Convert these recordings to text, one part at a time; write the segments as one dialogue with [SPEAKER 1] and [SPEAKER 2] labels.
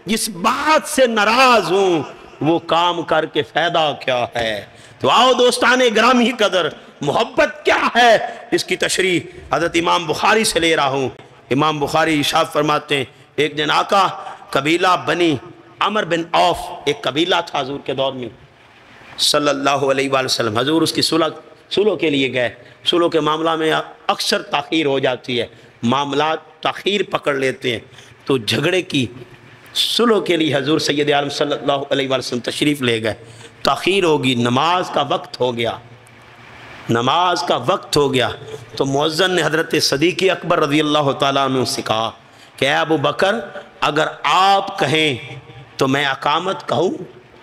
[SPEAKER 1] جس بات سے ناراض ہوں وہ کام کر کے فائدہ کیا ہے؟ تو آؤ دوستان گرامی قدر، محبت کیا ہے اس کی تشریح حضرت امام بخاری سے لے رہا ہوں۔ امام بخاری ارشاد فرماتے ہیں ایک دن آقا قبیلہ بنی عمر بن عوف، ایک قبیلہ تھا حضور کے دور میں صلی اللہ علیہ وآلہ وسلم، حضور اس کی صلح کے لیے گئے۔ صلح کے معاملہ میں اکثر تاخیر ہو جاتی ہے، معاملات تاخیر پکڑ لیتے ہیں، تو جھگڑے کی صلح کے لیے حضور سید عالم صلی اللہ علیہ وآلہ وسلم تشریف لے گئے۔ تاخیر ہوگی، نماز کا وقت ہو گیا، نماز کا وقت ہو گیا، تو مؤذن نے حضرت صدیق اکبر رضی اللہ تعالیٰ عنہ سے کہا کہ اے ابو بکر اگر آپ کہیں تو میں اقامت کہوں،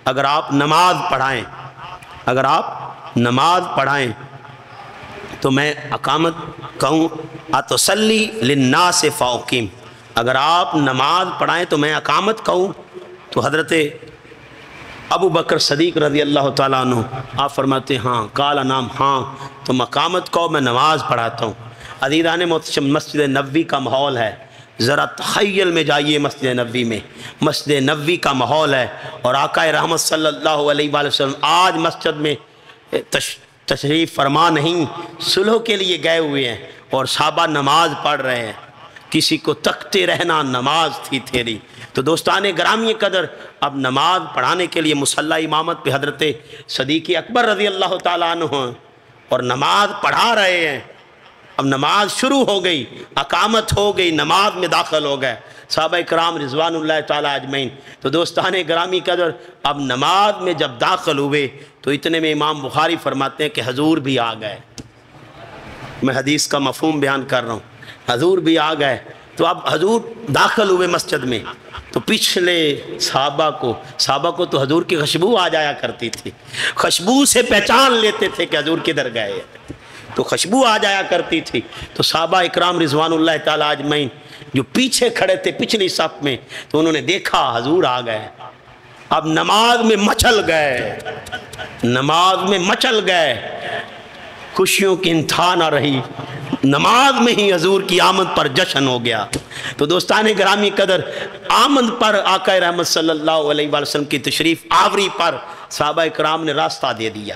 [SPEAKER 1] اگر آپ نماز پڑھائیں، اگر آپ نماز پڑھائیں تو میں اقامت کہوں، اتصلی للناس فاقیم، اگر آپ نماز پڑھائیں تو میں اقامت کہوں۔ تو حضرت ابو بکر صدیق رضی اللہ تعالیٰ عنہ آپ فرماتے ہیں ہاں، قال نام، ہاں تم اقامت کہو میں نماز پڑھاتا ہوں۔ عزیزان محترم مسجد نبوی کا ماحول ہے، ذرا تخیل میں جائیے مسجد نبوی میں، مسجد نبوی کا ماحول ہے، اور آقا رحمت صلی اللہ علیہ وآلہ وسلم آج مسجد میں تشریف فرما نہیں، صلح کے لیے گئے ہوئے ہیں، اور صحابہ نماز پڑھ رہے ہیں، کسی کو تکتے رہنا نماز تھی تیری۔ تو دوستان گرامی قدر اب نماز پڑھانے کے لیے مصلی امامت پہ حضرت صدیق اکبر رضی اللہ تعالیٰ عنہ اور نماز پڑھا رہے ہیں۔ اب نماز شروع ہو گئی، اقامت ہو گئی، نماز میں داخل ہو گئے صحابہ کرام رضوان اللہ تعالیٰ اجمعین۔ تو دوستان گرامی قدر اب نماز میں جب داخل ہوئے تو اتنے میں امام بخاری فرماتے ہیں کہ حضور بھی آ گئے۔ میں حدیث کا مفہوم بیان کر رہا ہوں، حضور بھی آ گئے۔ تو اب حضور داخل ہوئے مسجد میں، تو پچھلے صحابہ کو تو حضور کی خوشبو آ جایا کرتی تھی، خوشبو سے پہچان لیتے تھے کہ حضور کدھر گئے، تو خوشبو آ جایا کرتی تھی۔ تو صحابہ اکرام رضوان اللہ تعالیٰ اجمعین جو پیچھے کھڑے تھے پچھلی صف میں، تو انہوں نے دیکھا حضور آ گئے۔ اب نماز میں مچل گئے، نماز میں مچل گئے، خوشیوں کی انتہا نہ رہی، نماز میں ہی حضور کی آمد پر جشن ہو گیا۔ تو دوستان گرامی قدر آمد پر آقا رحمت صلی اللہ علیہ وآلہ وسلم کی تشریف آوری پر صحابہ کرام نے راستہ دے دیا۔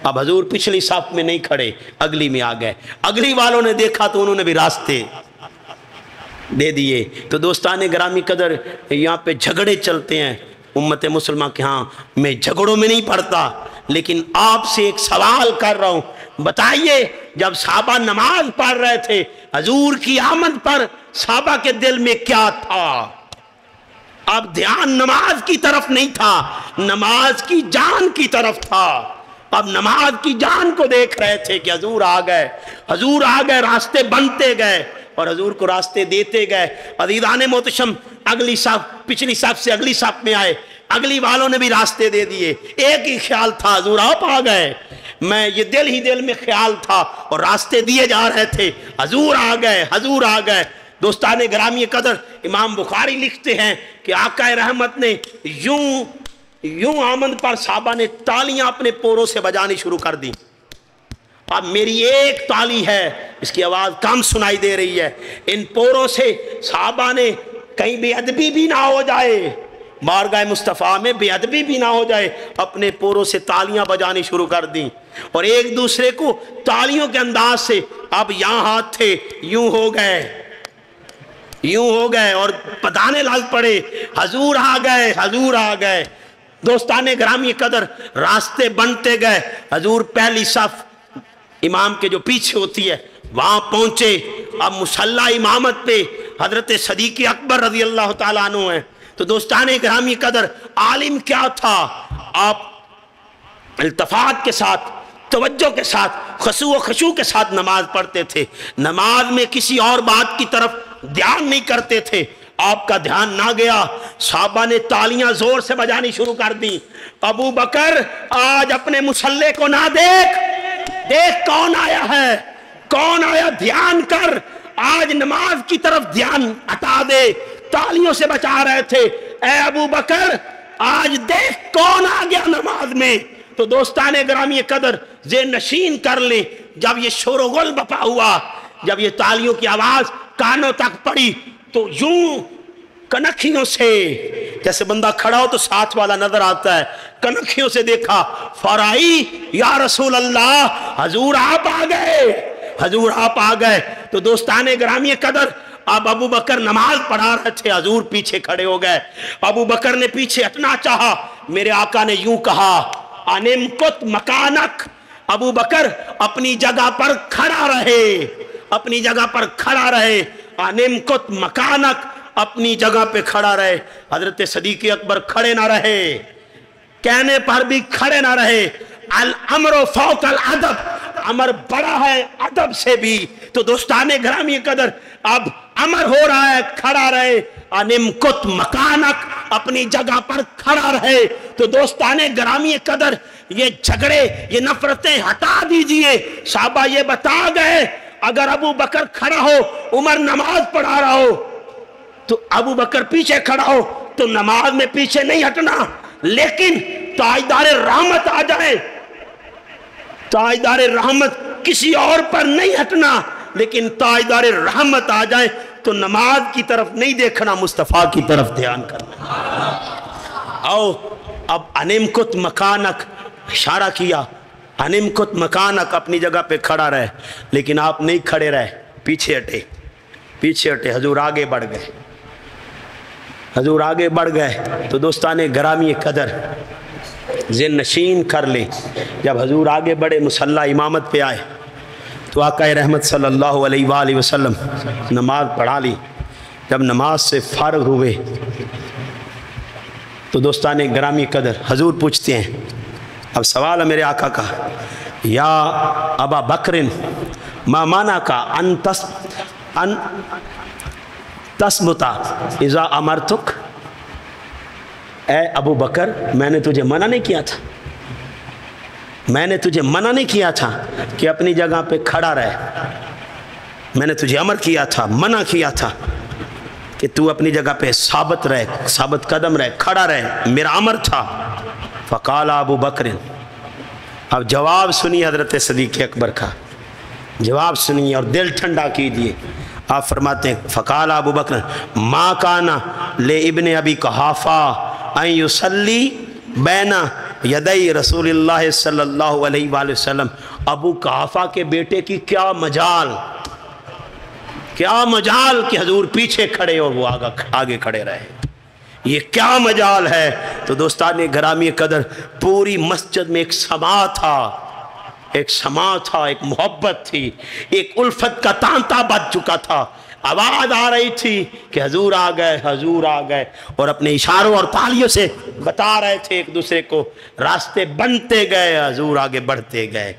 [SPEAKER 1] اب حضور پچھلی صف میں نہیں کھڑے، اگلی میں آ گئے، اگلی والوں نے دیکھا تو انہوں نے بھی راستے دے دیے۔ تو دوستان گرامی قدر یہاں پہ جھگڑے چلتے ہیں امت مسلمہ کے ہاں، میں جھگڑوں میں نہیں پڑتا، لیکن آپ سے ایک سوال کر رہا ہوں، بتائیے جب صحابہ نماز پڑھ رہے تھے حضور کی آمد پر صحابہ کے دل میں کیا تھا؟ اب دھیان نماز کی طرف نہیں تھا، نماز کی جان کی طرف تھا۔ اب نماز کی جان کو دیکھ رہے تھے کہ حضور آ گئے، حضور آ گئے، راستے بنتے گئے اور حضور کو راستے دیتے گئے۔ عزیزان محتشم اگلی صف، پچھلی صف سے اگلی صف میں آئے، اگلی والوں نے بھی راستے دے دیے۔ ایک ہی خیال تھا، حضور آپ آ گئے، میں یہ دل ہی دل میں خیال تھا اور راستے دیے جا رہے تھے، حضور آ گئے، حضور آ گئے۔ دوستان گرامی قدر امام بخاری لکھتے ہیں کہ آقا رحمت نے یوں آمد پر صحابہ نے تالیاں اپنے پوروں سے بجانی شروع کر دی۔ اب میری ایک تالی ہے، اس کی آواز کم سنائی دے رہی ہے، ان پوروں سے صحابہ نے کہیں بے ادبی بھی نہ ہو جائے، بارگاہ مصطفیٰ میں بے ادبی بھی نہ ہو جائے، اپنے پوروں سے تالیاں بجانی شروع کر دیں اور ایک دوسرے کو تالیوں کے انداز سے، اب یہاں ہاتھ تھے یوں ہو گئے، یوں ہو گئے اور بتانے لگ پڑے حضور آ گئے، حضور آ گئے۔ دوستان گرامی قدر راستے بنتے گئے، حضور پہلی صف امام کے جو پیچھے ہوتی ہے وہاں پہنچے۔ اب مصلی امامت پہ حضرت صدیق اکبر رضی اللہ تعالیٰ عنہ ہیں۔ تو دوستان گرامی قدر عالم کیا تھا، آپ التفات کے ساتھ، توجہ کے ساتھ، خشوع و خشوع کے ساتھ نماز پڑھتے تھے، نماز میں کسی اور بات کی طرف دھیان نہیں کرتے تھے۔ آپ کا دھیان نہ گیا، صحابہ نے تالیاں زور سے بجانی شروع کر دی۔ ابو بکر آج اپنے مصلی کو نہ دیکھ، دیکھ کون آیا ہے، کون آیا، دھیان کر، آج نماز کی طرف دھیان ہٹا دے، تالیوں سے بچا رہے تھے، اے ابو بکر آج دیکھ کون آ گیا نماز میں۔ تو دوستان گرامی قدر ذہن نشین کر لیں، جب یہ شور و غل بپا ہوا، جب یہ تالیوں کی آواز کانوں تک پڑی تو یوں کنکھیوں سے جیسے بندہ کھڑا ہو تو ساتھ والا نظر آتا ہے، کنکھیوں سے دیکھا، فرائی یا رسول اللہ، حضور آپ آ گئے، حضور آپ آ گئے۔ تو دوستان گرامی قدر، اب ابو بکر نماز پڑھا رہے تھے، حضور پیچھے کھڑے ہو گئے۔ ابو بکر نے پیچھے ہٹنا چاہا، میرے آقا نے یوں کہا، انمکت مکانک، ابو بکر اپنی جگہ پر کھڑا رہے، اپنی جگہ پر کھڑا رہے، انمکت مکانک، اپنی جگہ پہ کھڑا رہے۔ حضرت صدیق اکبر کھڑے نہ رہے، کہنے پر بھی کھڑے نہ رہے۔ الامر فوق الادب، امر بڑا ہے ادب سے بھی۔ تو دوستان گرامی قدر، اب امر ہو رہا ہے کھڑا رہے، انمکت مکانک، اپنی جگہ پر کھڑا رہے۔ تو دوستان گرامی قدر، یہ جھگڑے، یہ نفرتیں ہٹا دیجئے۔ صحابہ یہ بتا گئے، اگر ابو بکر کھڑا ہو، عمر نماز پڑھا رہا ہو، تو ابو بکر پیچھے کھڑا ہو تو نماز میں پیچھے نہیں ہٹنا، لیکن تاجدار رحمت آ جائے، تاجدار رحمت کسی اور پر نہیں ہٹنا، لیکن تاجدار رحمت آ جائے تو نماز کی طرف نہیں دیکھنا، مصطفیٰ کی طرف دھیان کرنا۔ آؤ اب انمکت مکانک، اشارہ کیا، انمکت مکانک، اپنی جگہ پہ کھڑا رہے، لیکن آپ نہیں کھڑے رہے، پیچھے ہٹے، پیچھے ہٹے، حضور آگے بڑھ گئے، حضور آگے بڑھ گئے۔ تو دوستان گرامی قدر، ذہن نشین کر لیں، جب حضور آگے بڑھے، مصلی امامت پہ آئے، تو آقا رحمت صلی اللہ علیہ وآلہ وسلم نماز پڑھا لی۔ جب نماز سے فارغ ہوئے تو دوستان گرامی قدر، حضور پوچھتے ہیں، اب سوال ہے میرے آقا کا، یا ابا بکر ما مانا کا ان تثبتا اذا امرتک، اے ابو بکر میں نے تجھے منع نہیں کیا تھا، میں نے تجھے منع نہیں کیا تھا کہ اپنی جگہ پہ کھڑا رہے، میں نے تجھے امر کیا تھا، منع کیا تھا کہ تو اپنی جگہ پہ ثابت رہے، ثابت قدم رہے، کھڑا رہے، میرا امر تھا۔ فقال ابو بکر، اب جواب سنی حضرت صدیق اکبر کا، جواب سنیے اور دل ٹھنڈا کیجیے۔ آپ فرماتے ہیں، فقال ابو بکر ما کانا لے ابن ابی قحافہ ان یصلی بین یدی رسول اللہ صلی اللہ علیہ وآلہ وسلم، ابو قحافہ کے بیٹے کی کیا مجال، کیا مجال کہ حضور پیچھے کھڑے اور وہ آگے کھڑے رہے، یہ کیا مجال ہے۔ تو دوستان گرامی قدر، پوری مسجد میں ایک سما تھا، ایک سما تھا، ایک محبت تھی، ایک الفت کا تانتا بج چکا تھا، آواز آ رہی تھی کہ حضور آ گئے، حضور آ گئے، اور اپنے اشاروں اور تالیوں سے بتا رہے تھے ایک دوسرے کو، راستے بنتے گئے، حضور آگے بڑھتے گئے۔